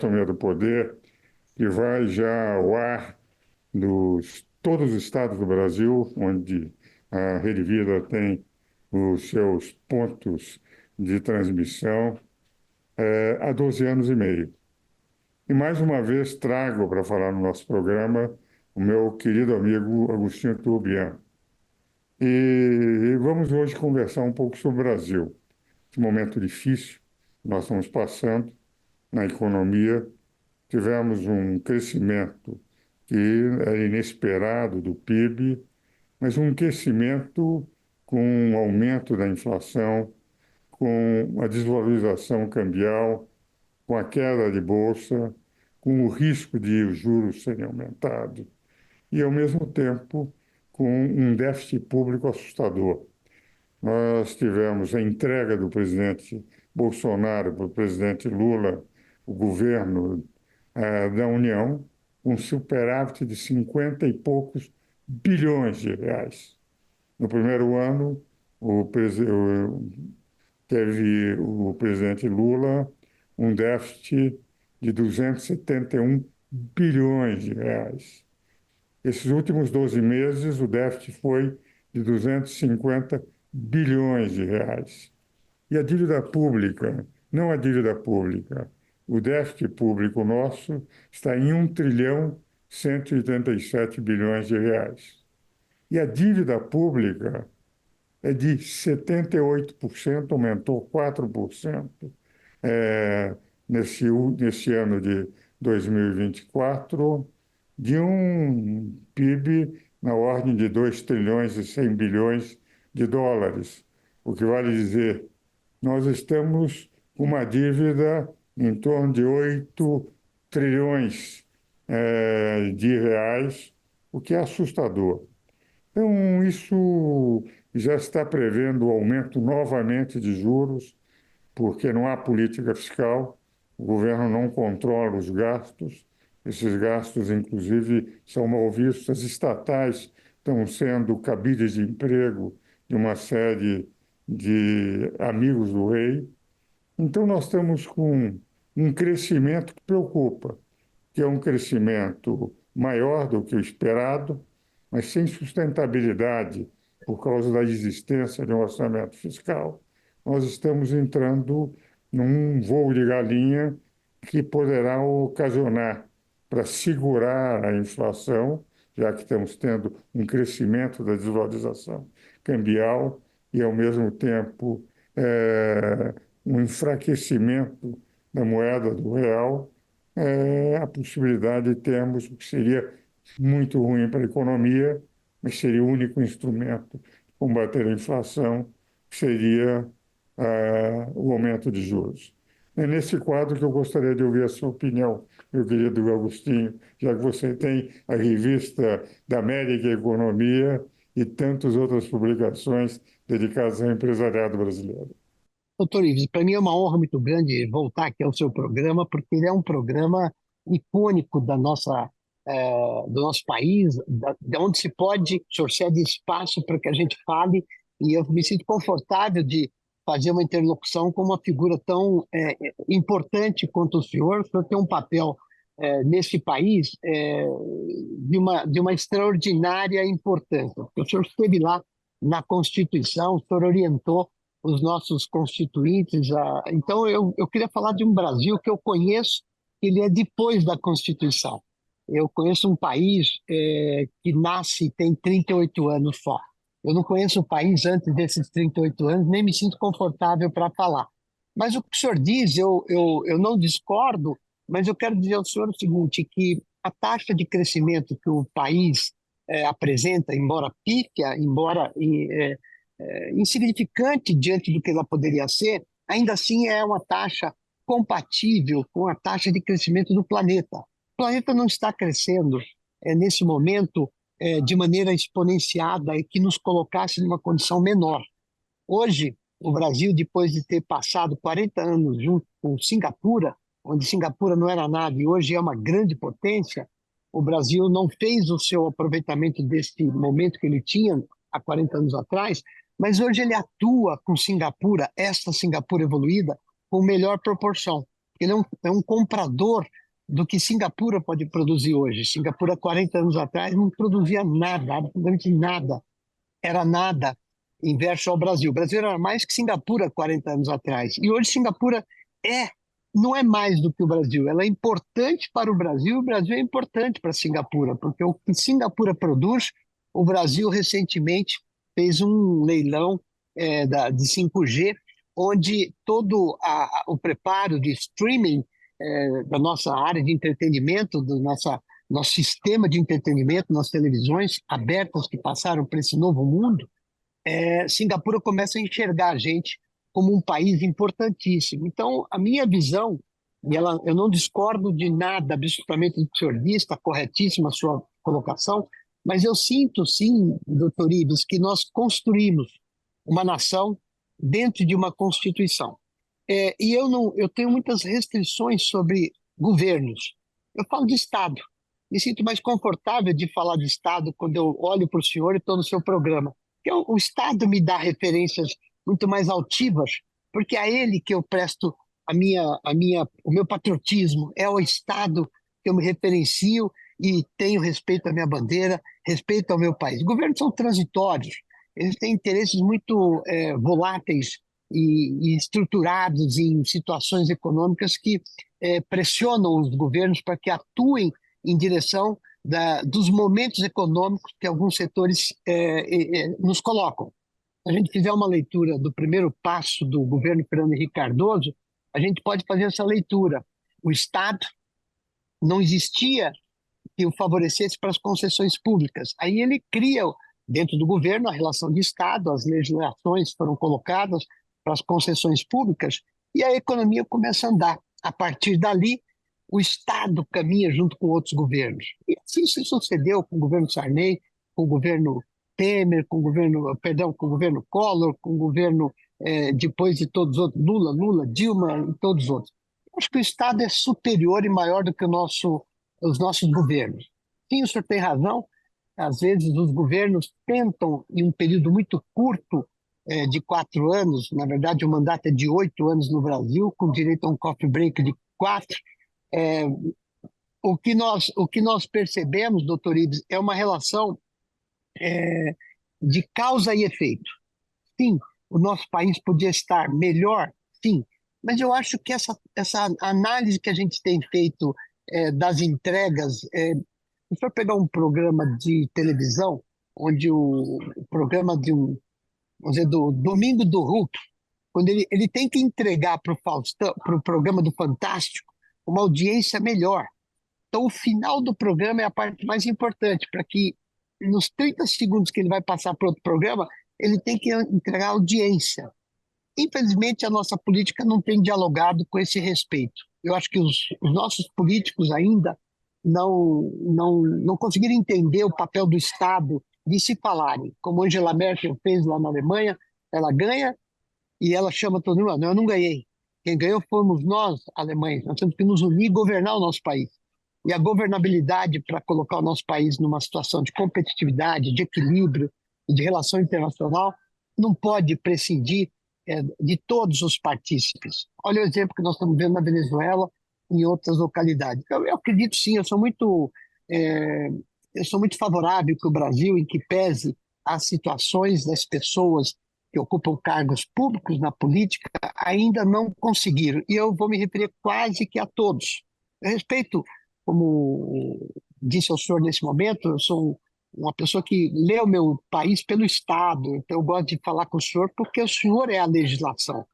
Anatomia do Poder, que vai já ao ar dos todos os estados do Brasil, onde a Rede Vida tem os seus pontos de transmissão, há 12 anos e meio. E mais uma vez trago para falar no nosso programa o meu querido amigo Agostinho Turbian. E vamos hoje conversar um pouco sobre o Brasil. Esse momento difícil que nós estamos passando na economia. Tivemos um crescimento que era inesperado do PIB, mas um crescimento com o aumento da inflação, com a desvalorização cambial, com a queda de bolsa, com o risco de os juros serem aumentados e, ao mesmo tempo, com um déficit público assustador. Nós tivemos a entrega do presidente Bolsonaro para o presidente Lula, o governo da União, um superávit de 50 e poucos bilhões de reais. No primeiro ano, teve o presidente Lula um déficit de 271 bilhões de reais. Esses últimos 12 meses, o déficit foi de 250 bilhões de reais. E a dívida pública, não a dívida pública, o déficit público nosso está em 1 trilhão 187 bilhões de reais. E a dívida pública é de 78%, aumentou 4% nesse ano de 2024, de um PIB na ordem de 2 trilhões e 100 bilhões de dólares. O que vale dizer, nós estamos com uma dívida em torno de 8 trilhões de reais, o que é assustador. Então, isso já está prevendo o aumento novamente de juros, porque não há política fiscal, o governo não controla os gastos, esses gastos, inclusive, são mal vistos, as estatais estão sendo cabides de emprego de uma série de amigos do rei. Então, nós estamos com um crescimento que preocupa, que é um crescimento maior do que o esperado, mas sem sustentabilidade por causa da existência de um orçamento fiscal. Nós estamos entrando num voo de galinha que poderá ocasionar, para segurar a inflação, já que estamos tendo um crescimento da desvalorização cambial e, ao mesmo tempo, um enfraquecimento da moeda do real, a possibilidade de termos o que seria muito ruim para a economia, mas seria o único instrumento de combater a inflação, que seria o aumento de juros. É nesse quadro que eu gostaria de ouvir a sua opinião, meu querido Agostinho, já que você tem a revista da América Economia e tantas outras publicações dedicadas ao empresariado brasileiro. Doutor Ives, para mim é uma honra muito grande voltar aqui ao seu programa, porque ele é um programa icônico do nosso país, de onde se pode, o senhor cede espaço para que a gente fale, e eu me sinto confortável de fazer uma interlocução com uma figura tão importante quanto o senhor tem um papel nesse país de uma extraordinária importância. Porque o senhor esteve lá na Constituição, o senhor orientou os nossos constituintes. Então, eu queria falar de um Brasil que eu conheço, ele é depois da Constituição. Eu conheço um país que nasce e tem 38 anos só. Eu não conheço o país antes desses 38 anos, nem me sinto confortável para falar. Mas o que o senhor diz, eu não discordo, mas eu quero dizer ao senhor o seguinte, que a taxa de crescimento que o país apresenta, embora pífia, embora insignificante diante do que ela poderia ser, ainda assim é uma taxa compatível com a taxa de crescimento do planeta. O planeta não está crescendo nesse momento de maneira exponenciada e que nos colocasse numa condição menor. Hoje, o Brasil, depois de ter passado 40 anos junto com Singapura, onde Singapura não era nada e hoje é uma grande potência, o Brasil não fez o seu aproveitamento desse momento que ele tinha há 40 anos atrás, mas hoje ele atua com Singapura, esta Singapura evoluída, com melhor proporção. Ele é um comprador do que Singapura pode produzir hoje. Singapura, 40 anos atrás, não produzia nada, absolutamente nada. Era nada em verso ao Brasil. O Brasil era mais que Singapura 40 anos atrás. E hoje Singapura é, não é mais do que o Brasil. Ela é importante para o Brasil é importante para Singapura, porque o que Singapura produz, o Brasil recentemente fez um leilão de 5G, onde todo o preparo de streaming da nossa área de entretenimento, nosso sistema de entretenimento, nas televisões abertas que passaram para esse novo mundo, Singapura começa a enxergar a gente como um país importantíssimo. Então, a minha visão, eu não discordo de nada absolutamente do que o senhor disse, está corretíssima a sua colocação, mas eu sinto, sim, doutor Ives, que nós construímos uma nação dentro de uma Constituição. E eu tenho muitas restrições sobre governos. Eu falo de Estado. Me sinto mais confortável de falar de Estado quando eu olho para o senhor e estou no seu programa. Porque o Estado me dá referências muito mais altivas, porque é a ele que eu presto o meu patriotismo. É ao Estado que eu me referencio e tenho respeito à minha bandeira, respeito ao meu país. Governos são transitórios, eles têm interesses muito voláteis e estruturados em situações econômicas que pressionam os governos para que atuem em direção dos momentos econômicos que alguns setores nos colocam. Se a gente fizer uma leitura do primeiro passo do governo Fernando Henrique Cardoso, a gente pode fazer essa leitura. O Estado não existia que o favorecesse para as concessões públicas. Aí ele cria, dentro do governo, a relação de Estado, as legislações foram colocadas para as concessões públicas e a economia começa a andar. A partir dali, o Estado caminha junto com outros governos. E assim se sucedeu com o governo Sarney, com o governo Temer, com o governo Collor, com o governo, depois de todos os outros, Lula, Dilma e todos os outros. Acho que o Estado é superior e maior do que os nossos governos. Sim, o senhor tem razão, às vezes os governos tentam, em um período muito curto, de 4 anos, na verdade o mandato é de 8 anos no Brasil, com direito a um coffee break de 4. O que nós percebemos, doutor Ives, é uma relação de causa e efeito. Sim, o nosso país podia estar melhor, sim, mas eu acho que essa análise que a gente tem feito das entregas, se o senhor pegar um programa de televisão, onde o programa vamos dizer, do Domingo do Hulk, quando ele tem que entregar para o programa do Fantástico uma audiência melhor. Então, o final do programa é a parte mais importante, para que nos 30 segundos que ele vai passar para outro programa, ele tem que entregar audiência. Infelizmente, a nossa política não tem dialogado com esse respeito. Eu acho que os nossos políticos ainda não conseguiram entender o papel do Estado de se falarem. Como Angela Merkel fez lá na Alemanha, ela ganha e ela chama todo mundo. Não, eu não ganhei. Quem ganhou fomos nós, alemães. Nós temos que nos unir e governar o nosso país. E a governabilidade para colocar o nosso país numa situação de competitividade, de equilíbrio e de relação internacional não pode prescindir de todos os partícipes. Olha o exemplo que nós estamos vendo na Venezuela e em outras localidades. Eu acredito sim, eu sou muito favorável que o Brasil, em que pese as situações das pessoas que ocupam cargos públicos na política, ainda não conseguiram. E eu vou me referir quase que a todos. Eu respeito, como disse ao senhor nesse momento, eu sou uma pessoa que lê o meu país pelo Estado, então eu gosto de falar com o senhor porque o senhor é a legislação.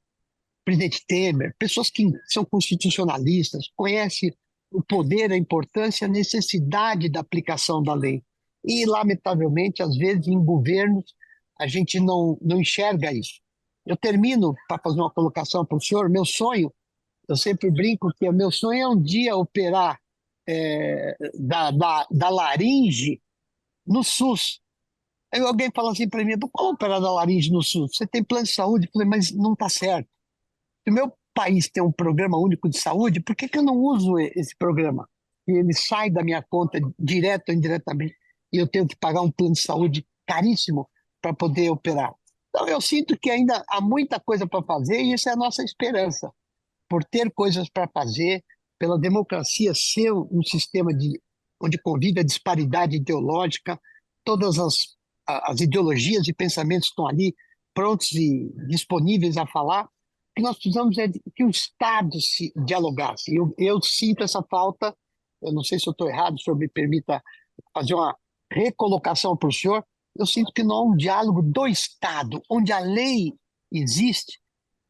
Presidente Temer, pessoas que são constitucionalistas, conhecem o poder, a importância, a necessidade da aplicação da lei. E, lamentavelmente, às vezes, em governos, a gente não enxerga isso. Eu termino, para fazer uma colocação para o senhor, meu sonho, eu sempre brinco que o meu sonho é um dia operar da laringe no SUS. Aí alguém fala assim para mim, como operar da laringe no SUS? Você tem plano de saúde? Eu falei, mas não está certo. Se o meu país tem um programa único de saúde, por que eu não uso esse programa? E ele sai da minha conta, direto ou indiretamente, e eu tenho que pagar um plano de saúde caríssimo para poder operar. Então, eu sinto que ainda há muita coisa para fazer e isso é a nossa esperança. por ter coisas para fazer, pela democracia ser um sistema onde convive a disparidade ideológica, todas as ideologias e pensamentos estão ali prontos e disponíveis a falar. O que nós precisamos é que o Estado se dialogasse. Eu sinto essa falta, eu não sei se eu estou errado, se o senhor me permita fazer uma recolocação para o senhor. Eu sinto que não há um diálogo do Estado, onde a lei existe,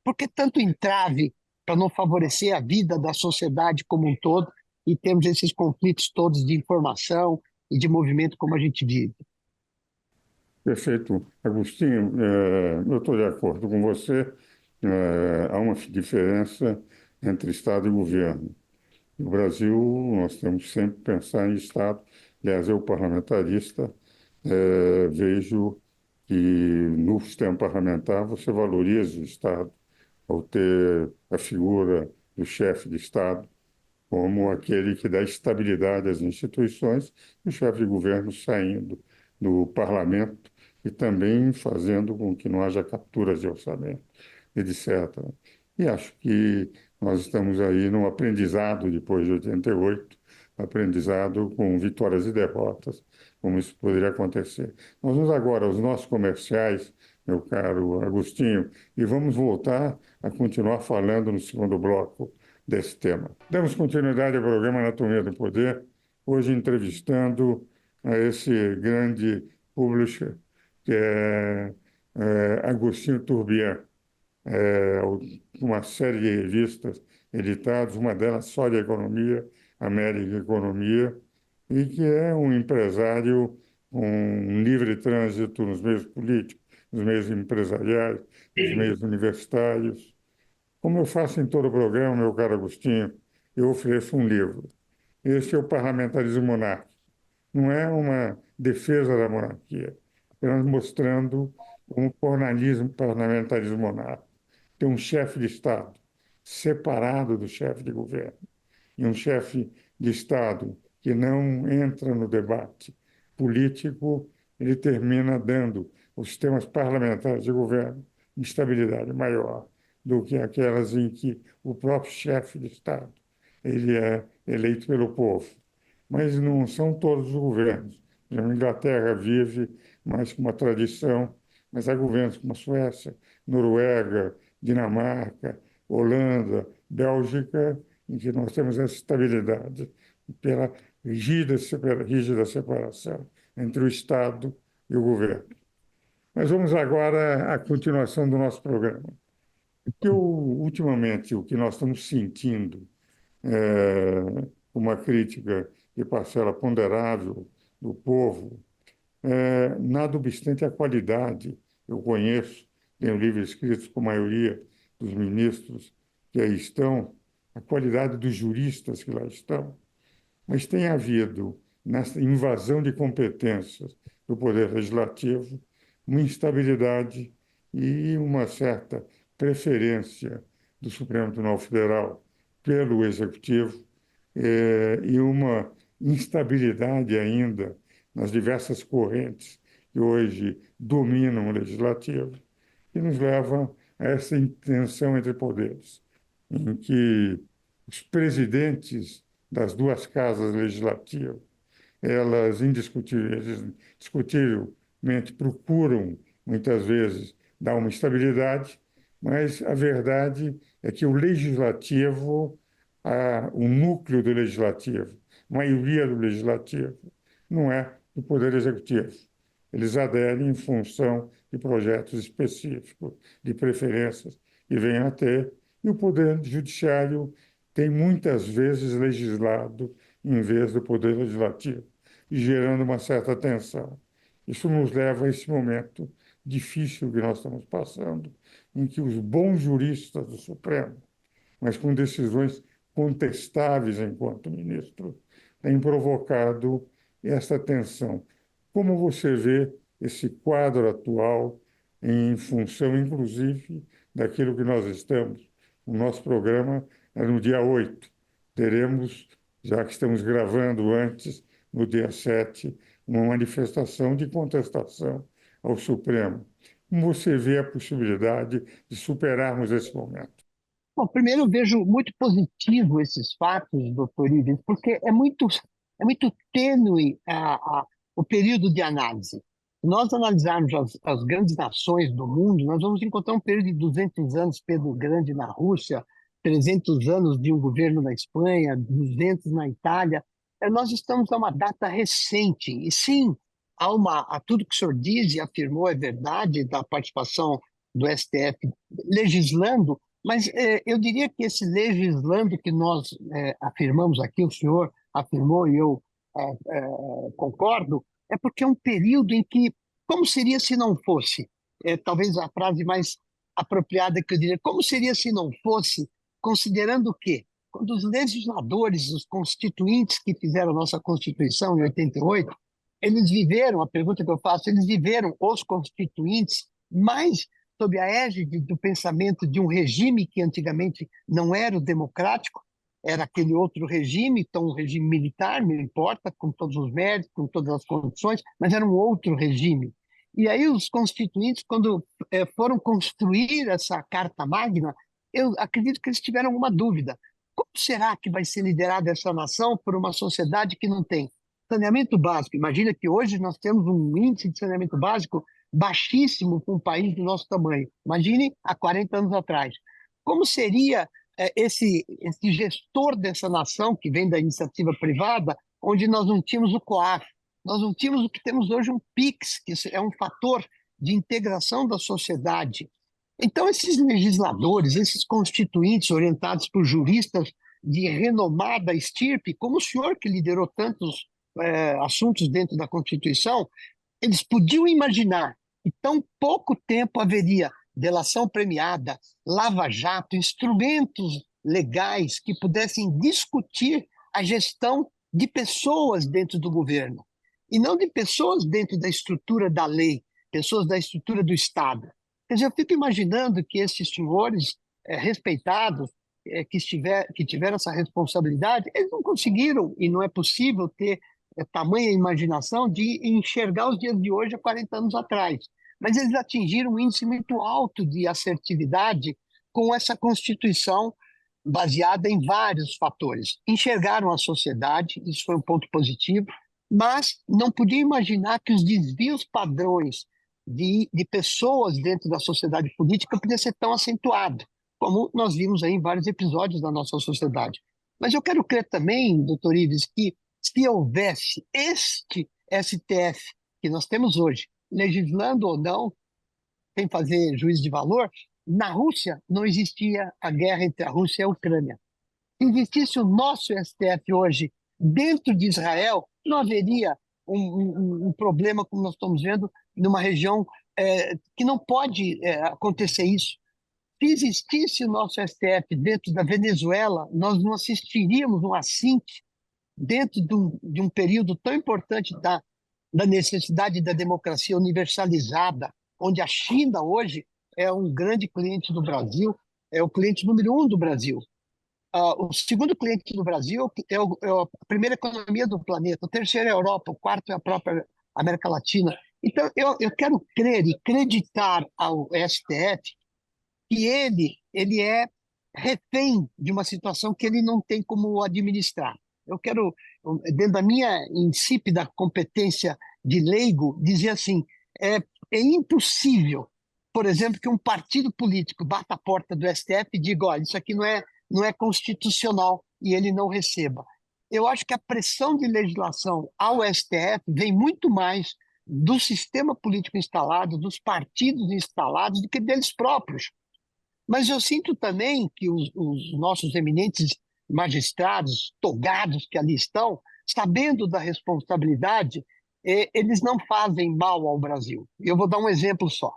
porque tanto entrave para não favorecer a vida da sociedade como um todo, e temos esses conflitos todos de informação e de movimento como a gente vive. Perfeito, Agostinho. Eu estou de acordo com você. Há uma diferença entre Estado e governo. No Brasil, nós temos que sempre pensar em Estado. Aliás, eu, parlamentarista, vejo que no sistema parlamentar você valoriza o Estado ao ter a figura do chefe de Estado como aquele que dá estabilidade às instituições, e o chefe de governo saindo do parlamento e também fazendo com que não haja capturas de orçamento, etc. E acho que nós estamos aí num aprendizado depois de 88, aprendizado com vitórias e derrotas, como isso poderia acontecer. Nós vamos agora aos nossos comerciais, meu caro Agostinho, e vamos voltar a continuar falando no segundo bloco desse tema. Damos continuidade ao programa Anatomia do Poder, hoje entrevistando a esse grande publisher, que é Agostinho Turbian, é, uma série de revistas editadas, uma delas só de economia, América Economia, e que é um empresário com um livre trânsito nos meios políticos, nos meios empresariais, nos meios universitários. Como eu faço em todo o programa, meu caro Agostinho, eu ofereço um livro. Este é o Parlamentarismo Monárquico. Não é uma defesa da monarquia, apenas mostrando um parlamentarismo monárquico. Tem um chefe de Estado separado do chefe de governo. E um chefe de Estado que não entra no debate político, ele termina dando os sistemas parlamentares de governo estabilidade maior do que aquelas em que o próprio chefe de Estado ele é eleito pelo povo. Mas não são todos os governos. A Inglaterra vive mais com uma tradição, mas há governos como a Suécia, Noruega, Dinamarca, Holanda, Bélgica, em que nós temos essa estabilidade pela rígida separação entre o Estado e o governo. Mas vamos agora à continuação do nosso programa. Porque ultimamente o que nós estamos sentindo é uma crítica de parcela ponderável do povo, nada obstante a qualidade, eu conheço, tenho livros escritos com a maioria dos ministros que aí estão, a qualidade dos juristas que lá estão, mas tem havido, nessa invasão de competências do Poder Legislativo, uma instabilidade e uma certa preferência do Supremo Tribunal Federal pelo Executivo, e uma instabilidade ainda nas diversas correntes que hoje dominam o Legislativo, que nos leva a essa tensão entre poderes, em que os presidentes das duas casas legislativas, elas indiscutivelmente procuram, muitas vezes, dar uma estabilidade, mas a verdade é que o legislativo, o núcleo do legislativo, a maioria do legislativo, não é do poder executivo. Eles aderem em função de projetos específicos, de preferências que venham a ter, e o poder judiciário tem muitas vezes legislado em vez do poder legislativo, gerando uma certa tensão. Isso nos leva a esse momento difícil que nós estamos passando, em que os bons juristas do Supremo, mas com decisões contestáveis enquanto ministro, têm provocado essa tensão. Como você vê esse quadro atual em função, inclusive, daquilo que nós estamos? O nosso programa é no dia 8. Teremos, já que estamos gravando antes, no dia 7, uma manifestação de contestação ao Supremo. Como você vê a possibilidade de superarmos esse momento? Bom, primeiro eu vejo muito positivo esses fatos, doutor Ives, porque é muito tênue o período de análise. Se nós analisarmos as grandes nações do mundo, nós vamos encontrar um período de 200 anos Pedro Grande na Rússia, 300 anos de um governo na Espanha, 200 na Itália. Nós estamos a uma data recente. E sim, há tudo que o senhor diz e afirmou é verdade, da participação do STF legislando, mas eu diria que esse legislando que nós afirmamos aqui, o senhor afirmou e eu concordo, é porque é um período em que, como seria se não fosse? Talvez a frase mais apropriada que eu diria, como seria se não fosse, considerando o quê? Quando os legisladores, os constituintes que fizeram a nossa Constituição em 88, eles viveram, a pergunta que eu faço, eles viveram, os constituintes, mais sob a égide do pensamento de um regime que antigamente não era o democrático, era aquele outro regime, então um regime militar, não importa, com todos os méritos, com todas as condições, mas era um outro regime. E aí os constituintes, quando foram construir essa Carta Magna, eu acredito que eles tiveram uma dúvida. Como será que vai ser liderada essa nação por uma sociedade que não tem saneamento básico? Imagina que hoje nós temos um índice de saneamento básico baixíssimo para um país do nosso tamanho. Imagine há 40 anos atrás. Como seria esse gestor dessa nação, que vem da iniciativa privada, onde nós não tínhamos o COAF, nós não tínhamos o que temos hoje, um PIX, que é um fator de integração da sociedade. Então, esses legisladores, esses constituintes orientados por juristas de renomada estirpe, como o senhor que liderou tantos assuntos dentro da Constituição, eles podiam imaginar que tão pouco tempo haveria delação premiada, lava-jato, instrumentos legais que pudessem discutir a gestão de pessoas dentro do governo, e não de pessoas dentro da estrutura da lei, pessoas da estrutura do Estado. Quer dizer, eu fico imaginando que esses senhores respeitados, que tiveram essa responsabilidade, eles não conseguiram, e não é possível ter tamanha imaginação de enxergar os dias de hoje há 40 anos atrás. Mas eles atingiram um índice muito alto de assertividade com essa Constituição baseada em vários fatores. Enxergaram a sociedade, isso foi um ponto positivo, mas não podia imaginar que os desvios padrões de pessoas dentro da sociedade política podia ser tão acentuado, como nós vimos aí em vários episódios da nossa sociedade. Mas eu quero crer também, doutor Ives, que se houvesse este STF que nós temos hoje, legislando ou não, sem fazer juízo de valor, na Rússia não existia a guerra entre a Rússia e a Ucrânia. Se existisse o nosso STF hoje dentro de Israel, não haveria um problema como nós estamos vendo numa região que não pode acontecer isso. Se existisse o nosso STF dentro da Venezuela, nós não assistiríamos um assinte dentro de um período tão importante da necessidade da democracia universalizada, onde a China hoje é um grande cliente do Brasil, é o cliente número um do Brasil. O segundo cliente do Brasil é a primeira economia do planeta, o terceiro é a Europa, o quarto é a própria América Latina. Então, eu quero crer e acreditar ao STF que ele é refém de uma situação que ele não tem como administrar. Eu quero, dentro da minha insípida competência de leigo, dizer assim, é impossível, por exemplo, que um partido político bata a porta do STF e diga, olha, isso aqui não é constitucional e ele não receba. Eu acho que a pressão de legislação ao STF vem muito mais do sistema político instalado, dos partidos instalados, do que deles próprios. Mas eu sinto também que os nossos eminentes magistrados, togados que ali estão, sabendo da responsabilidade, eles não fazem mal ao Brasil. Eu vou dar um exemplo só.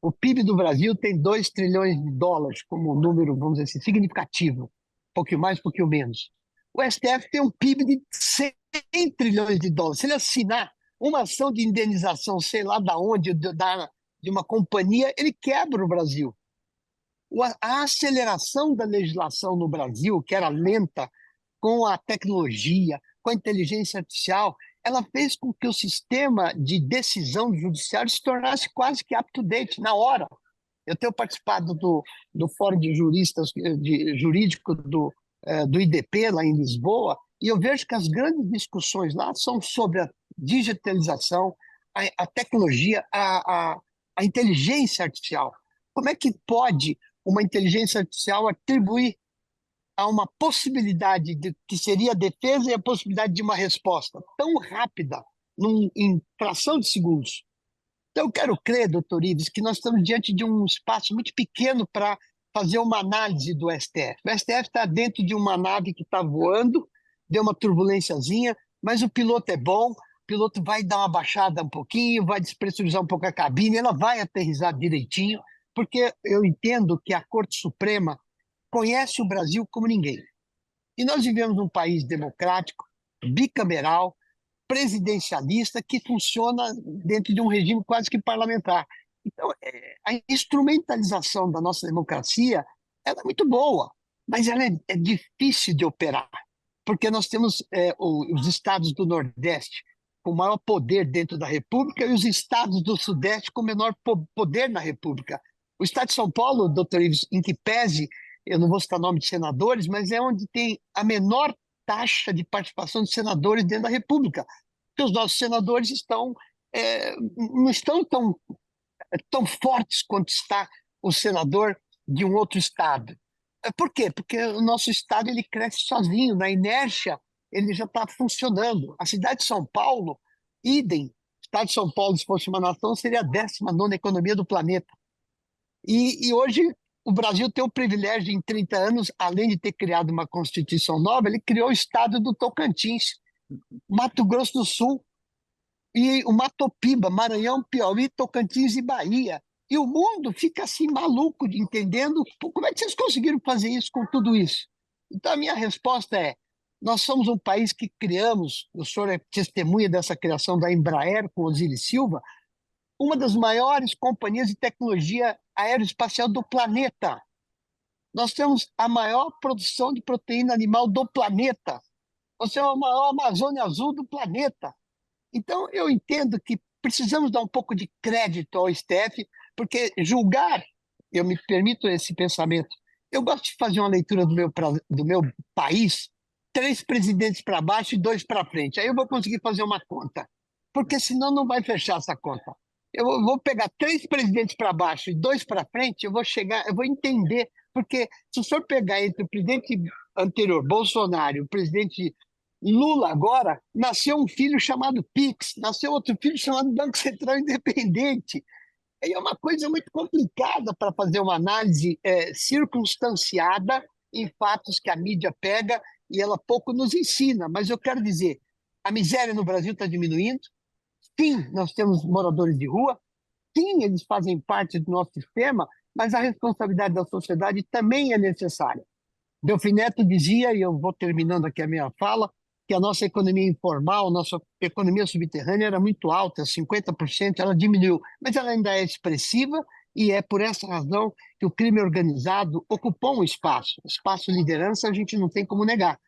O PIB do Brasil tem 2 trilhões de dólares como número, vamos dizer assim, significativo. Um pouquinho mais, um pouquinho menos. O STF tem um PIB de 100 trilhões de dólares. Se ele assinar uma ação de indenização, sei lá da onde, de uma companhia, ele quebra o Brasil. A aceleração da legislação no Brasil, que era lenta, com a tecnologia, com a inteligência artificial, ela fez com que o sistema de decisão do judiciário se tornasse quase que up-to-date, na hora. Eu tenho participado do Fórum de Juristas, jurídico do IDP, lá em Lisboa, e eu vejo que as grandes discussões lá são sobre a digitalização, a tecnologia, a inteligência artificial. Como é que pode uma inteligência artificial atribuir a uma possibilidade que seria a defesa e a possibilidade de uma resposta tão rápida, em fração de segundos? Então, eu quero crer, doutor Ives, que nós estamos diante de um espaço muito pequeno para fazer uma análise do STF. O STF está dentro de uma nave que está voando, deu uma turbulênciazinha, mas o piloto é bom, o piloto vai dar uma baixada um pouquinho, vai despressurizar um pouco a cabine, ela vai aterrissar direitinho, porque eu entendo que a Corte Suprema conhece o Brasil como ninguém. E nós vivemos num país democrático, bicameral, presidencialista, que funciona dentro de um regime quase que parlamentar. Então, a instrumentalização da nossa democracia ela é muito boa, mas ela é difícil de operar, porque nós temos os estados do Nordeste com maior poder dentro da República e os estados do Sudeste com menor poder na República. O estado de São Paulo, doutor Ives, em que pese, eu não vou citar nome de senadores, mas é onde tem a menor taxa de participação de senadores dentro da República, porque os nossos senadores não estão tão fortes quanto está o senador de um outro estado. Por quê? Porque o nosso estado ele cresce sozinho, na inércia ele já está funcionando. A cidade de São Paulo, idem, o estado de São Paulo, se fosse uma nação, seria a 19ª economia do planeta. E hoje o Brasil tem o privilégio, em 30 anos, além de ter criado uma Constituição nova, ele criou o estado do Tocantins, Mato Grosso do Sul, e o Matopiba, Maranhão, Piauí, Tocantins e Bahia. E o mundo fica assim maluco, entendendo como é que vocês conseguiram fazer isso com tudo isso. Então a minha resposta é, nós somos um país que criamos, o senhor é testemunha dessa criação da Embraer com Osiris Silva, uma das maiores companhias de tecnologia aeroespacial do planeta. Nós temos a maior produção de proteína animal do planeta. Nós temos a maior Amazônia Azul do planeta. Então, eu entendo que precisamos dar um pouco de crédito ao STF, porque julgar, eu me permito esse pensamento, eu gosto de fazer uma leitura do meu país, 3 presidentes para baixo e 2 para frente. Aí eu vou conseguir fazer uma conta, porque senão não vai fechar essa conta. Eu vou pegar 3 presidentes para baixo e 2 para frente, eu vou entender, porque se o senhor pegar entre o presidente anterior, Bolsonaro, e o presidente Lula agora, nasceu um filho chamado Pix, nasceu outro filho chamado Banco Central Independente. É uma coisa muito complicada para fazer uma análise circunstanciada em fatos que a mídia pega e ela pouco nos ensina. Mas eu quero dizer, a miséria no Brasil está diminuindo. Sim, nós temos moradores de rua. Sim, eles fazem parte do nosso sistema, mas a responsabilidade da sociedade também é necessária. Delfim Neto dizia, e eu vou terminando aqui a minha fala, que a nossa economia informal, nossa economia subterrânea era muito alta, 50%, ela diminuiu, mas ela ainda é expressiva e é por essa razão que o crime organizado ocupou um espaço de liderança a gente não tem como negar.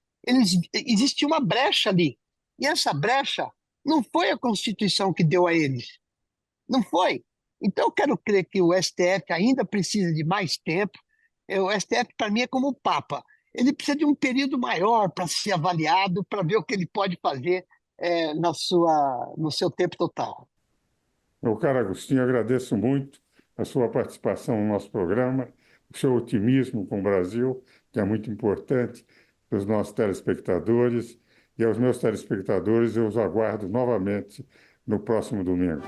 Existe uma brecha ali, e essa brecha não foi a Constituição que deu a eles, não foi. Então eu quero crer que o STF ainda precisa de mais tempo. O STF, para mim, é como o Papa. Ele precisa de um período maior para ser avaliado, para ver o que ele pode fazer no seu tempo total. Meu caro Agostinho, agradeço muito a sua participação no nosso programa, o seu otimismo com o Brasil, que é muito importante para os nossos telespectadores. E aos meus telespectadores, eu os aguardo novamente no próximo domingo.